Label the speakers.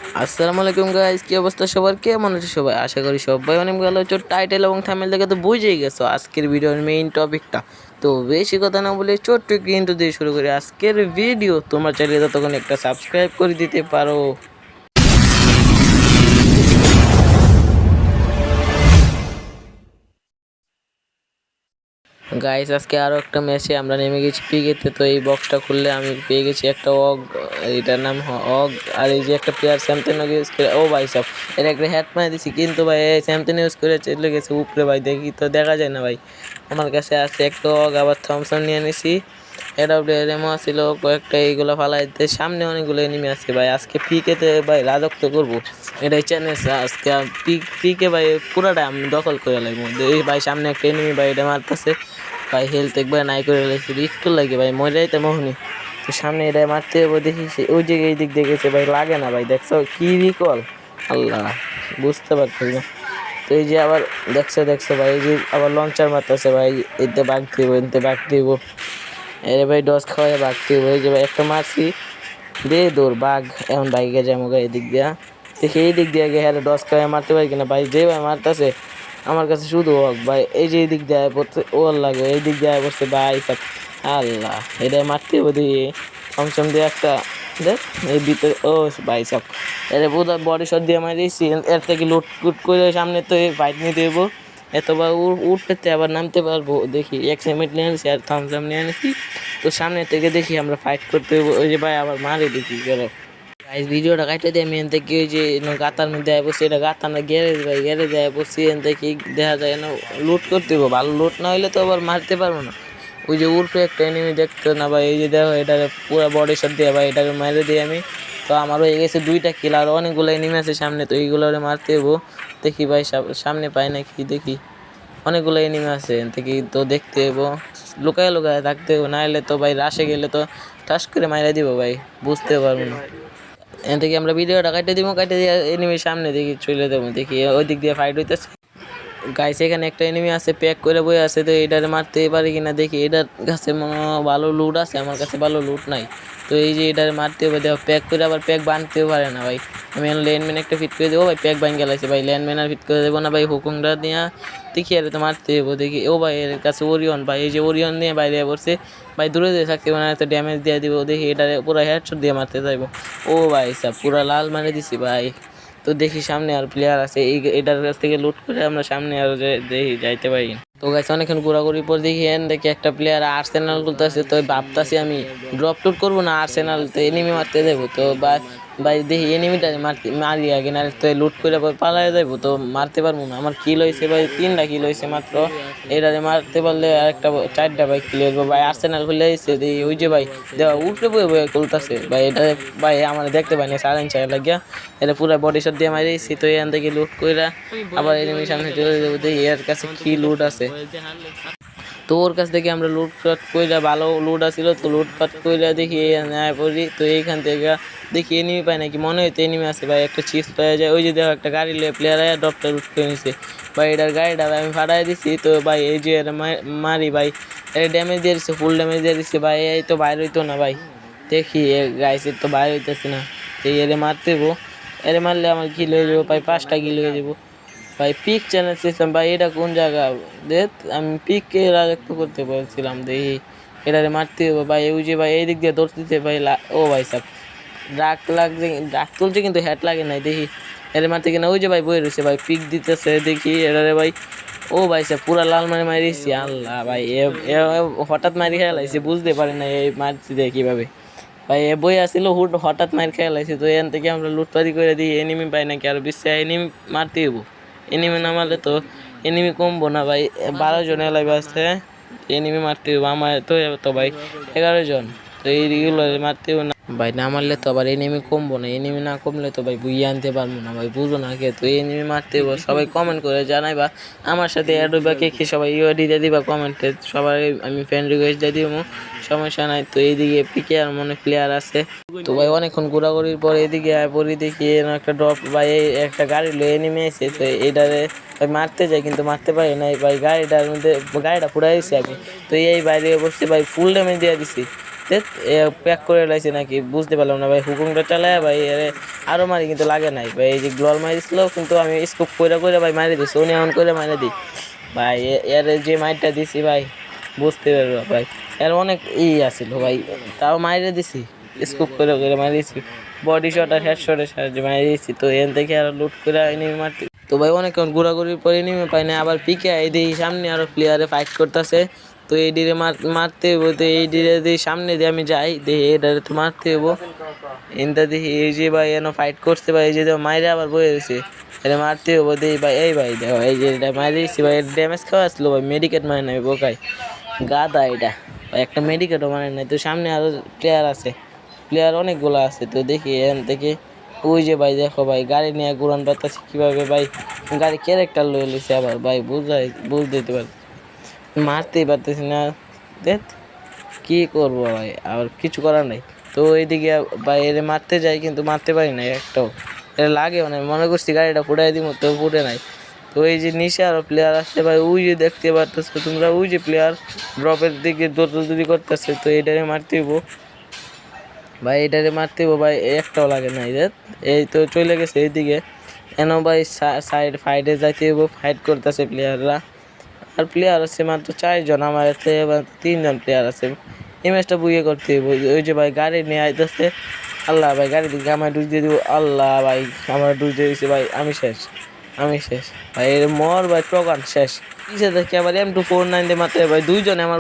Speaker 1: আসসালামু আলাইকুম গাইস, কি অবস্থা সবার? কেমন আছে সবাই? আশা করি সবাই অনেক ভালো আছো। টাইটেল এবং থাম্বনেল দেখে তো বুঝেই গেছো আজকের ভিডিওর মেইন টপিকটা। তো বেশি কথা না বলে ছোট্ট একটু ইন্ট্রো দিয়ে শুরু করি আজকের ভিডিও। তোমরা চাইলে ততক্ষণ একটা সাবস্ক্রাইব করে দিতে পারো। গাইস আজকে আরও একটা ম্যাচে আমরা নেমে গেছি পিকেতে। তো এই বক্সটা খুললে আমি পেয়ে গেছি একটা অগ, এটার নাম অগ। আর এই যে একটা প্লেয়ার স্যামসন ইউজ করে, ও ভাই সব এটা একটা হ্যাট মারে দিছি, কিন্তু ভাই স্যামসন ইউজ করে চলে গেছে উপরে। ভাই দেখি তো দেখা যায় না ভাই। আমার কাছে আছে একটা অগ, আবার থমসন নিয়ে নিছি। এটা রেমো ছিল কয়েকটা, এইগুলো ফালাইতে সামনে অনেকগুলো এনিমি আছে ভাই। আজকে পিকেতে ভাই রাজত্ব করবো, এটাই চ্যালেঞ্জ। আজকে পিকে ভাই পুরাটা আমি দখল করে লাগবো। এই ভাই সামনে একটা এনিমি ভাই, এটা মারতেছে ভাই। হেলথ একবার নাই করে লাগছে, একটু লাগে ভাই, মরে যাইতে মোহনি। তো সামনে এটা মারতে হবে, দেখি ওই জায়গায় এই দিক দিয়ে গেছে ভাই, লাগে না ভাই। দেখছো কি রিকল, আল্লাহ বুঝতে পারছি না। তো এই যে আবার দেখছো ভাই, এই যে আবার লঞ্চার মারতেছে ভাই। এতে বাঘ দিব, এতে বাঘ দিব, এরে ভাই ডস খাওয়াই বাঘ দিব। এই যে ভাই একটা মারছি, দে দৌড় বাঘ। এখন বাইকে যাবো গা এদিক দিয়া, দেখি এই দিক দিয়ে গিয়ে হ্যাঁ ডস খাওয়াই মারতে পারি কিনা ভাই। যে ভাই মারতেছে আমার কাছে শুধু হোক ভাই। এই যে এই দিক দিয়ে পড়ছে, ওর লাগে এই দিক দিয়ে পড়ছে ভাই সব। আল্লাহ, এটা মারতে হবে দিয়ে থমসম দিয়ে একটা দেখ এই ভিতরে। ও ভাই সব এর বোধহয় বডি শট দিয়ে মারিয়েছি। এর থেকে লুট করে সামনে তো এই ফাইট নিতে দেব। এতবার উঠতে আবার নামতে পারবো। দেখি এক সেমিট নিয়ে আনিছি আর থমসম নিয়ে আনিছি। তো সামনে থেকে দেখি আমরা ফাইট করতে হবো। ওই যে ভাই আবার মারে দেখি গেল। গাইস ভিডিওটা কাটে দিয়ে আমি এন থেকে ওই যে গাতার মধ্যে আয় বসছি, এটা গাতা না গ্যারেজ ভাই, গ্যারেজে আয় বসছি। এন থেকে দেখা যায় না লুট করতে হবে, ভালো লুট না হইলে তো আবার মারতে পারবো না। ওই যে উর্ফে একটা এনিমি দেখতো না ভাই, এই যে দেখো এটাকে পুরো বডি শট দিয়ে ভাই এটাকে মারে দিই আমি। তো আমার হয়ে গেছে 2টা কিল, আর অনেকগুলো এনিমি আছে সামনে, তো এইগুলো মারতে হবো। দেখি ভাই সামনে পাই নাকি, দেখি অনেকগুলো এনিমি আছে এন থেকে, তো দেখতে হবো। লুকায় লুকায় থাকতে হবো, না হলে তো ভাই রাশে গেলে তো ঠাস করে মাইরা দিব ভাই, বুঝতে পারবো না। এখান থেকে আমরা ভিডিওটা কাটে দিব, কাটে দিয়ে এনিমির সামনে দেখি চলে যাবো। দেখি ওই দিক দিয়ে ফাইট হইতেছে। গাইস এখানে একটা এনিমি আছে, প্যাক করে বই আছে, তো এটারে মারতে পারি কিনা দেখি। এটার কাছে মনে ভালো লুট আছে, আমার কাছে ভালো লুট নাই। তো এই যে এটারে মারতে হবে, দেখো প্যাক করে আবার প্যাক বাঁধতেও পারে না ভাই। আমি ল্যান্ডম্যান একটা ফিট করে দেবো ভাই, প্যাক বান গেলাইছে ভাই। ল্যান্ডম্যান আর ফিট করে দেবো না ভাই, হুকুমটা নিয়ে দেখি আরে তো মারতে দেবো। দেখি ও ভাই এর কাছে ওরিয়ন ভাই, এই যে ওরিয়ন নিয়ে বাইরে পড়ছে ভাই। দূরে দিয়ে থাকতে মানে একটা ড্যামেজ দিয়ে দিব। দেখি এটারে পুরো হেডশট দিয়ে মারতে চাইবো। ও ভাই সব পুরো লাল মারে দিছি ভাই। তো দেখি সামনে আর প্লেয়ার আছে, এটার কাছ থেকে লুট করে আমরা সামনে আর দেখি যাইতে পারি। তো গাইছে অনেকক্ষণ ঘোরাঘুরি পর দেখি দেখি একটা প্লেয়ার আর্সেনাল করতেছে। তো ভাবতাছি আমি ড্রপ টুট করবো না, আর্সেনাল তো এনিমি মারতে দেবো। তো ভাই দেখি এনিমিটা মারি আগে, না তো লুট করে পালাই যাবো, তো মারতে পারবো না। আমার কিল হয়েছে ভাই 3টা কিল হয়েছে মাত্র। এটারে মারতে পারলে আর একটা 4টা ভাই কিল হইব ভাই। আর্সেনাল খুলে এসেছে ওই যে ভাই দেওয়া উপরে বয়ে বয়ে খুলতেছে ভাই। এটা ভাই আমার দেখতে পাই না, সারেন চাই লাগিয়া এটা পুরো বডি শট দিয়ে মারিয়েছি। তো এখান থেকে লুট কইরা আবার এনিমির সামনে চলে যাবো, দেখি এর কাছে কি লুট আছে। তো ওর কাছ থেকে আমরা লুটপাট কইরা, ভালো লুট আসছিল তো লুটপাট কইরা দেখি নেয় পড়ি। তো এইখান থেকে দেখি এনিমি পাই নাকি, মনে হইতো এনিমি আছে ভাই। একটা চিপস পাওয়া যায়, ওই যে দেখো একটা গাড়ি লয়ে প্লেয়ার আয়া ডপটা লুট করে নিছে ভাই। এটার গাড়িটা ভাই আমি ফাটাই দিছি। তো ভাই এই যে মারি ভাই, এটা ড্যামেজ দিয়ে দিচ্ছে, ফুল ড্যামেজ দিয়ে দিচ্ছে ভাই। এই তো বাইর হইতো না ভাই, দেখি গাইসের তো বাইর হইতেছে না। এই এরে মারতে হবো, এরে মারলে আমার কিল হয়ে যাবো ভাই, 5টা কিল হয়ে যাবো ভাই। পিক চ্যানেল সিস্টেম ভাই, এটা কোন জায়গা? দেখ আমি পিককে রাজত্ব করতে বলছিলাম, দেখি এটারে মারতে হবে ভাই। ওই যে ভাই এই দিক দিয়ে দৌড়তেছে ভাই। ও ভাই সাহেব ডাক লাগছে, ডাক তুলছে কিন্তু হ্যাট লাগে নাই। দেখি এর মারতে কিনা, ওই যে ভাই বয়ে রয়েছে ভাই, পিক দিতেছে দেখি এটারে ভাই। ও ভাই সাহেব পুরা লাল মারি মারিছি, আল্লাহ ভাই হঠাৎ মারি খেলাইছে, বুঝতে পারি না এই মারছি দেখি কীভাবে ভাই। এ বই আসছিল হঠাৎ মার খেলাইছে। তো এখান থেকে আমরা লুটপাতি করে দিই, এনিমি পাই নাকি আর বিশ্বে এনিমি মারতে হইব। এনিমি না মারলে তো এনিমি কমবো না ভাই। 12 জন এলাই আছে, এনিমি মারতে হইব। আমার তো ভাই 11 জন, তো এইগুলো মারতে হইব না ভাই। না মারলে তো আবার এনিমি কমবো না, এনিমি না কমলে তো ভাই বুইয়ে আনতে পারবো না ভাই, বুঝো না কে। তো এনিমি মারতে হইব। সবাই কমেন্ট করে জানাইবা আমার সাথে অ্যাড হইবা, কে কে সবাই ইউআইডি দিয়ে দিবা কমেন্টে, সবাই আমি ফ্রেন্ড রিকোয়েস্ট দিয়ে দিব, সমস্যা নাই। তো এইদিকে পিকে আর মনে প্লেয়ার আছে। তো ভাই অনেকক্ষণ ঘোরাঘুরির পর এদিকে আয় পরি, দেখি একটা ড্রপ ভাই, একটা গাড়ি লয়ে নেমে এসে। তো এইটারে ভাই মারতে যাই কিন্তু মারতে পারি না ভাই, গাড়িটার মধ্যে গাড়িটা পুরাই দিছি আমি। তো এই বাইরে বসছি ভাই, ফুল ড্যামেজ দিয়ে দিছি প্যাক করে লাইছে নাকি বুঝতে পারলাম না ভাই। হুকুমটা চালায় ভাই আরে আরও মারি কিন্তু লাগে নাই ভাই। এই যে গ্লোয়াল মারিছিল কিন্তু আমি স্কোপ করে ভাই মারি দিচ্ছি, উনি এমন করে মারি দিই ভাই। এর যে মাইরটা দিছি ভাই বুঝতে পারবো ভাই, এর অনেক আছিল ভাই, তাও মাইরে দিছি, স্কোপ করে মারিয়েছি, বডি শট আর হেড শটের সাহায্যে মারিয়ে দিয়েছি। তো এখান থেকে আরো লুট করে এনিমি মারতে, তো ভাই অনেকক্ষণ ঘোরাঘুরির পরে এনিমি পাই না, আবার পিকে এই দিই সামনে আরো প্লেয়ারে ফাইট করতেছে। তো এই ডিরে মারতে হইব, তো এই ডিরে দিয়ে সামনে দিয়ে আমি যাই দেখি এটারে তো মারতে হইব। এনটা দেখি এই যে ভাই এনে ফাইট করতে ভাই, এই যে মাইরে আবার বয়ে গেছে, এটা মারতে হইব। দেখি ভাই এই ভাই দেখো এই যে এটা মারি দিচ্ছি ভাই, ড্যামেজ খাওয়া আসলো ভাই, মেডিকেট মানে নাই বোকাই গাদা এটা ভাই, একটা মেডিকেটও মানে নাই। তো সামনে আরো প্লেয়ার আছে, প্লেয়ার অনেকগুলো আছে। তো দেখি এখান থেকে ওই যে ভাই দেখো ভাই গাড়ি নিয়ে ঘুরান পারতেছি কীভাবে ভাই, গাড়ি ক্যারেক্টার লয়ে লিছে আবার ভাই, বুঝতে পারি মারতেই পারতেছি না। দেখ কী করবো ভাই, আর কিছু করার নাই। তো এইদিকে ভাই এর মারতে যাই কিন্তু মারতে পারি না একটাও, এটা লাগেও না, মনে করছি গাড়িটা ফুটাই দিব, তো ফুটে নাই। তো এই যে নিচে আরও প্লেয়ার আসছে ভাই, ওই যে দেখতে পারতেছো তোমরা, ওই যে প্লেয়ার ড্রপের দিকে দৌড়ি করতেছে। তো এটারে মারতে হইব ভাই, এটারে মারতে হইব ভাই, একটাও লাগে নাই রে। এই তো চলে গেছে এইদিকে, এন ভাই ফাইটে যাইতে হইব, ফাইট করতেছে প্লেয়াররা। আর প্লেয়ার আছে মাত্র 4 জন, আমার এতে 3 জন প্লেয়ার আছে। এই ম্যাচটা বুয়ে করতে হইব। ওই যে ভাই গাড়ি নিয়ে আইতেছে, আল্লাহ ভাই গাড়ি দিকে আমার ডুজ দিয়ে দিব, আল্লাহ ভাই আমার ডুজ দিয়ে দিছে ভাই, আমি শেষ ভাই, এর মর ভাই, প্রগান শেষ। পিছিয়ে দেখি আবার M249 দিয়ে মাত্র ভাই 2 জন আমার